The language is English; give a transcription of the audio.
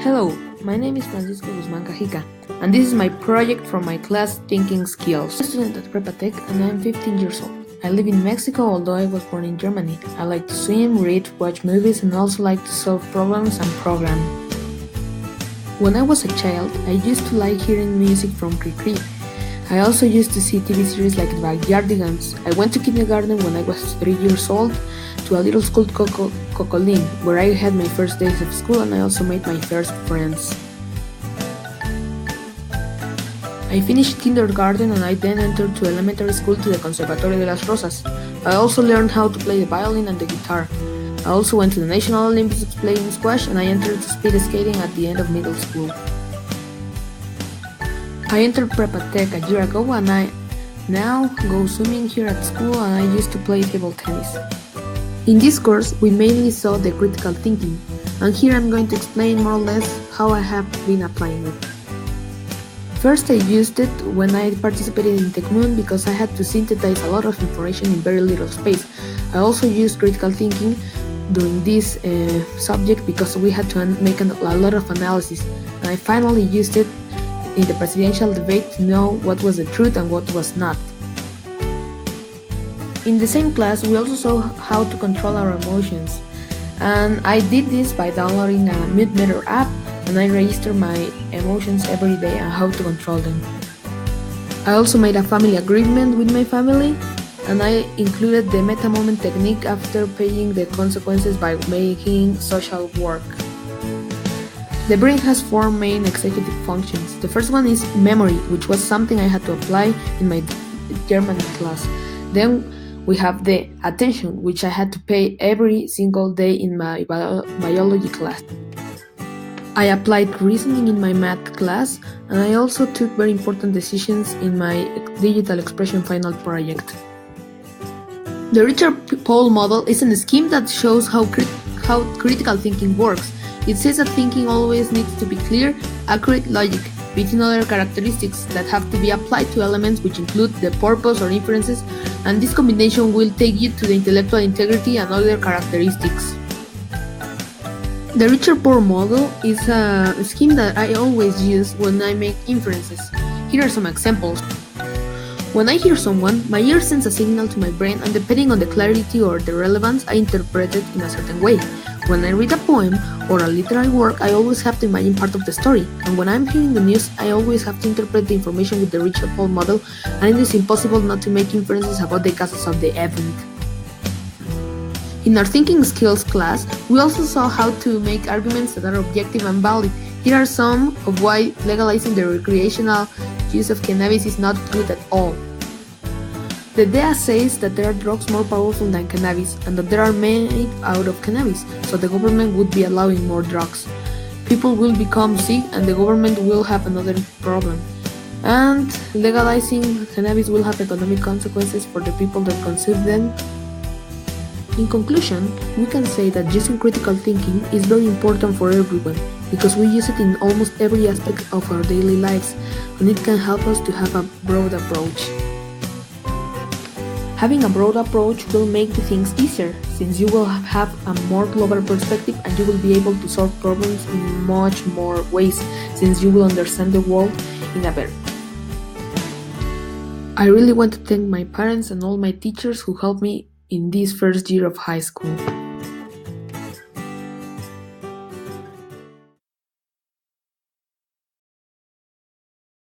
Hello, my name is Francisco Guzman Cajica, and this is my project for my class Thinking Skills. I'm a student at Prepatec and I'm 15 years old. I live in Mexico, although I was born in Germany. I like to swim, read, watch movies, and also like to solve problems and program. When I was a child, I used to like hearing music from Cricri. I also used to see TV series like Backyardigans. I went to kindergarten when I was 3 years old to a little school called Cocolin, where I had my first days of school and I also made my first friends. I finished kindergarten and I then entered to elementary school to the Conservatorio de las Rosas. I also learned how to play the violin and the guitar. I also went to the National Olympics playing squash and I entered to speed skating at the end of middle school. I entered Prepatec a year ago and I now go swimming here at school and I used to play table tennis. In this course, we mainly saw the critical thinking, and here I'm going to explain more or less how I have been applying it. First, I used it when I participated in TechMoon because I had to synthesize a lot of information in very little space. I also used critical thinking during this subject because we had to make a lot of analysis, and I finally used it in the presidential debate to know what was the truth and what was not. In the same class, we also saw how to control our emotions, and I did this by downloading a Mood Meter app, and I register my emotions every day and how to control them. I also made a family agreement with my family, and I included the meta moment technique after paying the consequences by making social work. The brain has four main executive functions. The first one is memory, which was something I had to apply in my German class. Then we have the attention, which I had to pay every single day in my biology class. I applied reasoning in my math class, and I also took very important decisions in my digital expression final project. The Richard-Pohl model is a scheme that shows how critical thinking works. It says that thinking always needs to be clear, accurate logic, between other characteristics that have to be applied to elements which include the purpose or inferences, and this combination will take you to the intellectual integrity and other characteristics. The Richard-Pohl model is a scheme that I always use when I make inferences. Here are some examples. When I hear someone, my ear sends a signal to my brain, and depending on the clarity or the relevance, I interpret it in a certain way. When I read a poem or a literary work, I always have to imagine part of the story, and when I'm hearing the news, I always have to interpret the information with the Richard-Pohl model, and it is impossible not to make inferences about the causes of the event. In our Thinking Skills class, we also saw how to make arguments that are objective and valid. Here are some of why legalizing the recreational use of cannabis is not good at all. The DEA says that there are drugs more powerful than cannabis and that they are made out of cannabis, so the government would be allowing more drugs. People will become sick and the government will have another problem. And legalizing cannabis will have economic consequences for the people that consume them. In conclusion, we can say that using critical thinking is very important for everyone because we use it in almost every aspect of our daily lives, and it can help us to have a broad approach. Having a broad approach will make the things easier, since you will have a more global perspective and you will be able to solve problems in much more ways, since you will understand the world in a better way. I really want to thank my parents and all my teachers who helped me in this first year of high school.